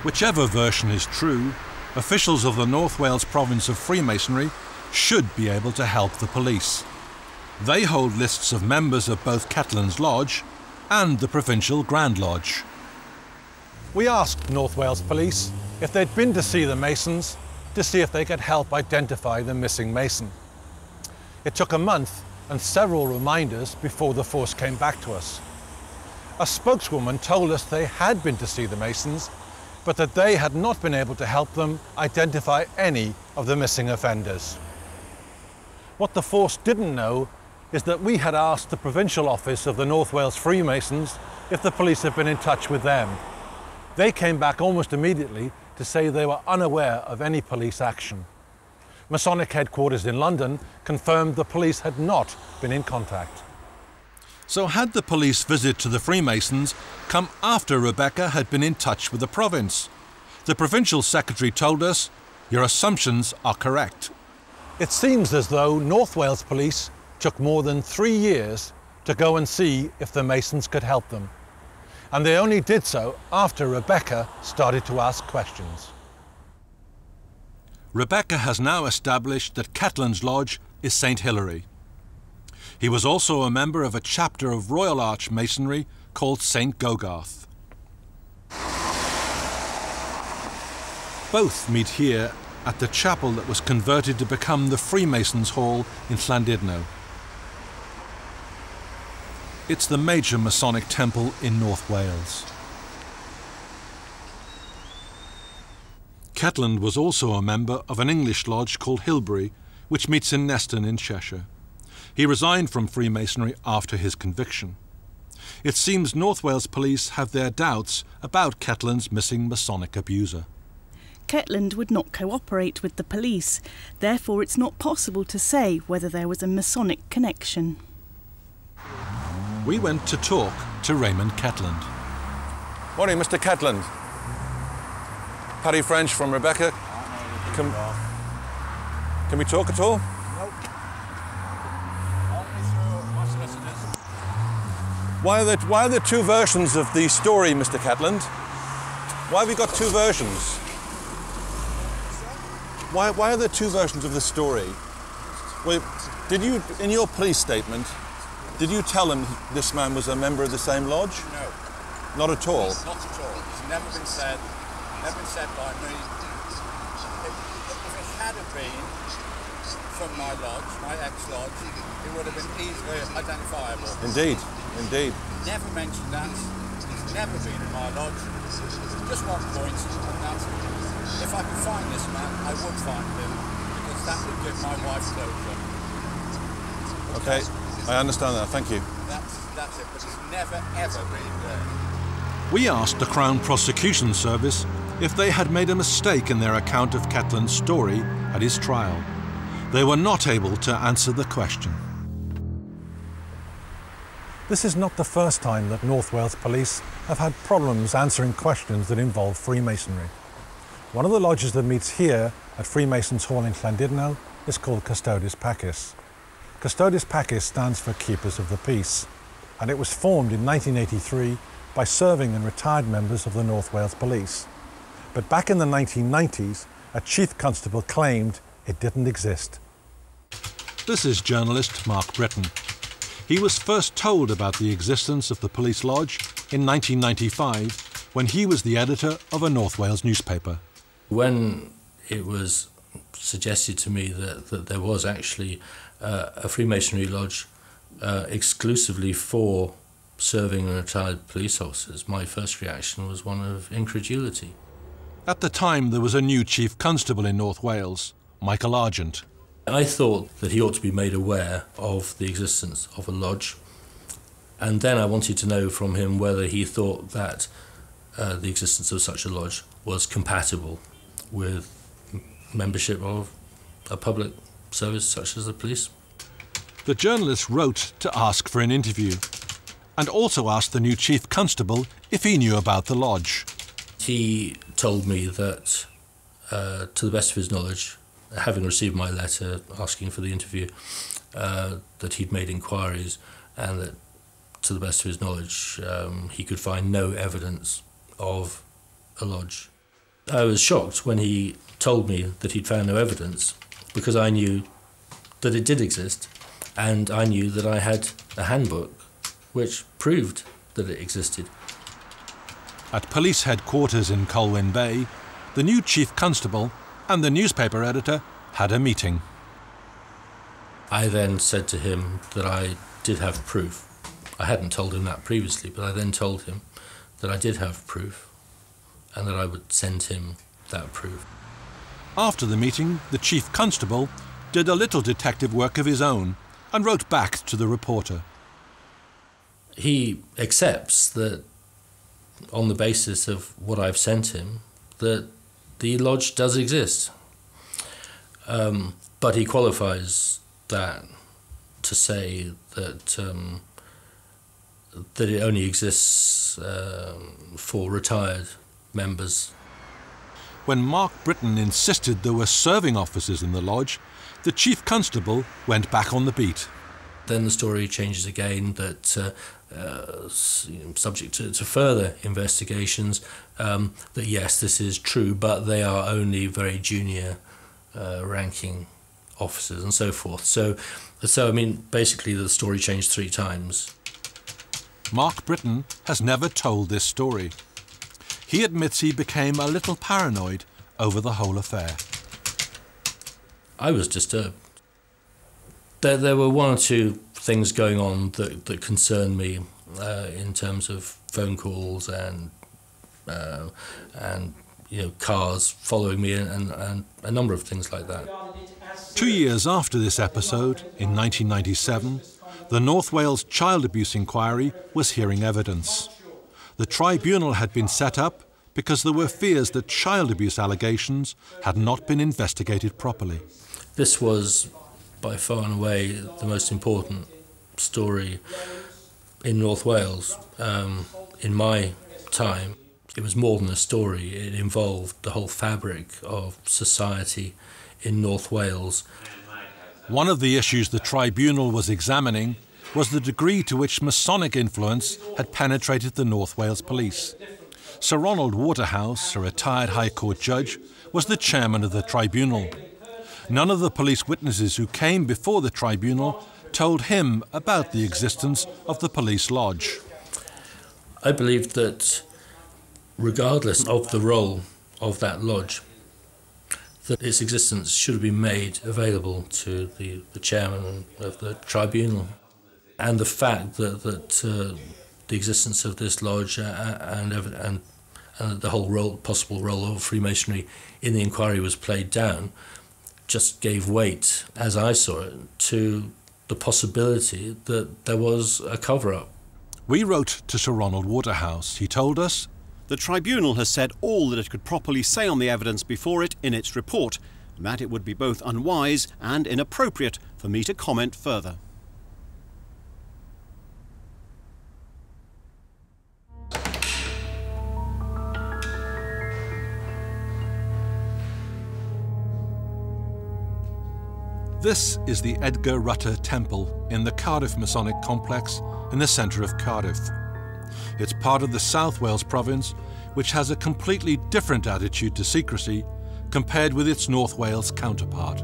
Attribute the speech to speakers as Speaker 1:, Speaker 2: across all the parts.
Speaker 1: Whichever version is true, officials of the North Wales province of Freemasonry should be able to help the police. They hold lists of members of both Ketlin's Lodge and the Provincial Grand Lodge.
Speaker 2: We asked North Wales Police if they'd been to see the Masons to see if they could help identify the missing Mason. It took a month and several reminders before the force came back to us. A spokeswoman told us they had been to see the Masons, but that they had not been able to help them identify any of the missing offenders. What the force didn't know is that we had asked the provincial office of the North Wales Freemasons if the police had been in touch with them. They came back almost immediately to say they were unaware of any police action. Masonic headquarters in London confirmed the police had not been in contact.
Speaker 1: So had the police visit to the Freemasons come after Rebecca had been in touch with the province? The provincial secretary told us, "Your assumptions are correct."
Speaker 2: It seems as though North Wales Police took more than 3 years to go and see if the Masons could help them. And they only did so after Rebecca started to ask questions.
Speaker 1: Rebecca has now established that Ketlin's Lodge is St. Hilary. He was also a member of a chapter of Royal Arch Masonry called St. Gogarth. Both meet here at the chapel that was converted to become the Freemasons' Hall in Llandudno. It's the major Masonic temple in North Wales. Ketland was also a member of an English lodge called Hilbury, which meets in Neston in Cheshire. He resigned from Freemasonry after his conviction. It seems North Wales Police have their doubts about Ketland's missing Masonic abuser.
Speaker 3: Ketland would not cooperate with the police, therefore it's not possible to say whether there was a Masonic connection.
Speaker 1: We went to talk to Raymond Ketland.
Speaker 2: Morning, Mr. Ketland. Paddy French from Rebecca. Can we talk at all?
Speaker 4: Nope. Only through my solicitors.
Speaker 2: Why are there two versions of the story, Mr. Ketland? Why have we got two versions? Why are there two versions of the story? Well, did you, in your police statement, did you tell him this man was a member of the same lodge?
Speaker 4: No.
Speaker 2: Not at all?
Speaker 4: Not at all. It's never been said by me. If it had been from my lodge, my ex-lodge, it would have been easily identifiable.
Speaker 2: Indeed, indeed.
Speaker 4: Never mentioned that. He's never been in my lodge. Just one point, and that's if I could find this man, I would find him, because that would give my wife closure.
Speaker 2: Okay, I understand that, thank you.
Speaker 4: That's it, but he's never, ever been there.
Speaker 1: We asked the Crown Prosecution Service if they had made a mistake in their account of Ketland's story at his trial. They were not able to answer the question. This is not the first time that North Wales Police have had problems answering questions that involve Freemasonry. One of the lodges that meets here at Freemasons' Hall in Llandudno is called Custodes Pacis. Custodes Pacis stands for Keepers of the Peace, and it was formed in 1983 by serving and retired members of the North Wales Police. But back in the 1990s, a chief constable claimed it didn't exist. This is journalist Mark Britton. He was first told about the existence of the police lodge in 1995 when he was the editor of a North Wales newspaper.
Speaker 5: When it was suggested to me that there was actually a Freemasonry lodge exclusively for serving and retired police officers, my first reaction was one of incredulity.
Speaker 1: At the time, there was a new chief constable in North Wales, Michael Argent.
Speaker 5: I thought that he ought to be made aware of the existence of a lodge, and then I wanted to know from him whether he thought that the existence of such a lodge was compatible with membership of a public service such as the police.
Speaker 1: The journalist wrote to ask for an interview and also asked the new chief constable if he knew about the lodge.
Speaker 5: He told me that, to the best of his knowledge, having received my letter asking for the interview, that he'd made inquiries and that, to the best of his knowledge, he could find no evidence of a lodge. I was shocked when he told me that he'd found no evidence, because I knew that it did exist, and I knew that I had a handbook which proved that it existed.
Speaker 1: At police headquarters in Colwyn Bay, the new chief constable and the newspaper editor had a meeting.
Speaker 5: I then said to him that I did have proof. I hadn't told him that previously, but I then told him that I did have proof and that I would send him that proof.
Speaker 1: After the meeting, the chief constable did a little detective work of his own and wrote back to the reporter.
Speaker 5: He accepts that, on the basis of what I've sent him, that the lodge does exist. But he qualifies that to say that that it only exists for retired members.
Speaker 1: When Mark Britton insisted there were serving officers in the lodge, the chief constable went back on the beat.
Speaker 5: Then the story changes again that, subject to further investigations, that yes, this is true, but they are only very junior ranking officers and so forth. So I mean, basically the story changed 3 times.
Speaker 1: Mark Britton has never told this story. He admits he became a little paranoid over the whole affair.
Speaker 5: I was disturbed. There were 1 or 2 things going on that concerned me in terms of phone calls and cars following me and a number of things like that.
Speaker 1: 2 years after this episode, in 1997, the North Wales Child Abuse Inquiry was hearing evidence. The tribunal had been set up because there were fears that child abuse allegations had not been investigated properly.
Speaker 5: This was by far and away the most important story in North Wales. In my time, it was more than a story. It involved the whole fabric of society in North Wales.
Speaker 1: One of the issues the tribunal was examining was the degree to which Masonic influence had penetrated the North Wales Police. Sir Ronald Waterhouse, a retired High Court judge, was the chairman of the tribunal. None of the police witnesses who came before the tribunal told him about the existence of the police lodge.
Speaker 5: I believe that regardless of the role of that lodge, that its existence should have been made available to the chairman of the tribunal. And the fact that the existence of this lodge and the whole possible role of Freemasonry in the inquiry was played down just gave weight, as I saw it, to the possibility that there was a cover-up.
Speaker 1: We wrote to Sir Ronald Waterhouse. He told us,
Speaker 6: "The tribunal has said all that it could properly say on the evidence before it in its report, and that it would be both unwise and inappropriate for me to comment further."
Speaker 1: This is the Edgar Rutter Temple in the Cardiff Masonic Complex in the centre of Cardiff. It's part of the South Wales province, which has a completely different attitude to secrecy compared with its North Wales counterpart.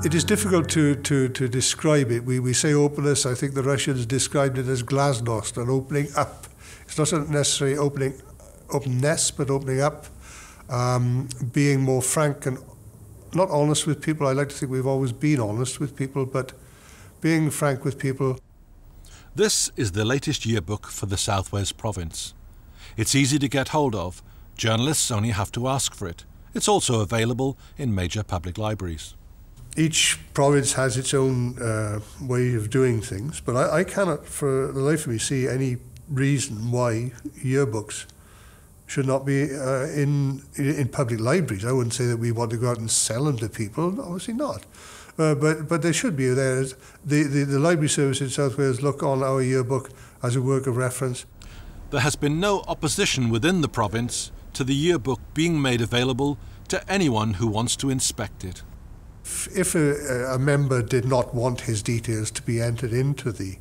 Speaker 7: It is difficult to describe it. We say openness. I think the Russians described it as glasnost, an opening up. It's not necessarily openness, but opening up, being more frank and not honest with people. I like to think we've always been honest with people, but being frank with people.
Speaker 1: This is the latest yearbook for the South Wales province. It's easy to get hold of. Journalists only have to ask for it. It's also available in major public libraries.
Speaker 7: Each province has its own way of doing things, but I cannot for the life of me see any reason why yearbooks should not be in public libraries. I wouldn't say that we want to go out and sell them to people, obviously not. But they should be there. The library service in South Wales look on our yearbook as a work of reference.
Speaker 1: There has been no opposition within the province to the yearbook being made available to anyone who wants to inspect it.
Speaker 7: If a member did not want his details to be entered into the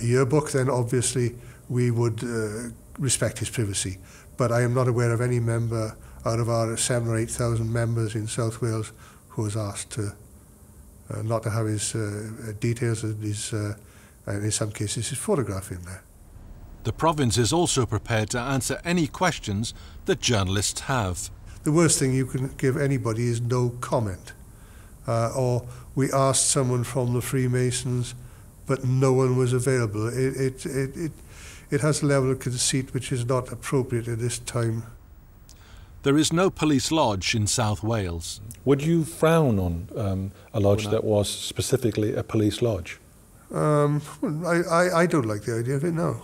Speaker 7: yearbook, then obviously we would respect his privacy. But I am not aware of any member out of our 7,000 or 8,000 members in South Wales who was asked to not to have his details and his, in some cases, his photograph in there.
Speaker 2: The province is also prepared to answer any questions that journalists have.
Speaker 7: The worst thing you can give anybody is no comment. Or we asked someone from the Freemasons, but no one was available. It has a level of conceit which is not appropriate at this time.
Speaker 2: There is no police lodge in South Wales.
Speaker 1: Would you frown on a lodge that was specifically a police lodge?
Speaker 7: I don't like the idea of it, no.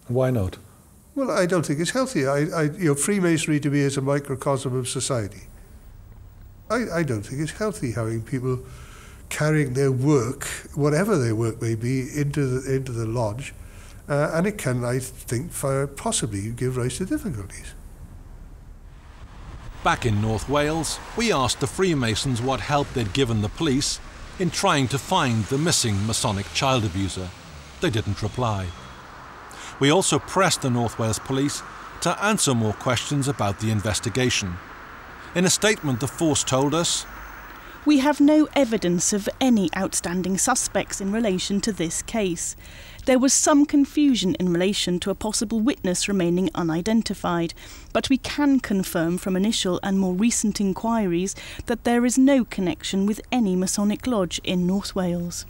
Speaker 1: Why not?
Speaker 7: Well, I don't think it's healthy. Freemasonry to me is a microcosm of society. I don't think it's healthy having people carrying their work, whatever their work may be, into the lodge, and it can, I think, possibly give rise to difficulties.
Speaker 2: Back in North Wales, we asked the Freemasons what help they'd given the police in trying to find the missing Masonic child abuser. They didn't reply. We also pressed the North Wales Police to answer more questions about the investigation. In a statement, the force told us,
Speaker 3: "We have no evidence of any outstanding suspects in relation to this case. There was some confusion in relation to a possible witness remaining unidentified, but we can confirm from initial and more recent inquiries that there is no connection with any Masonic lodge in North Wales."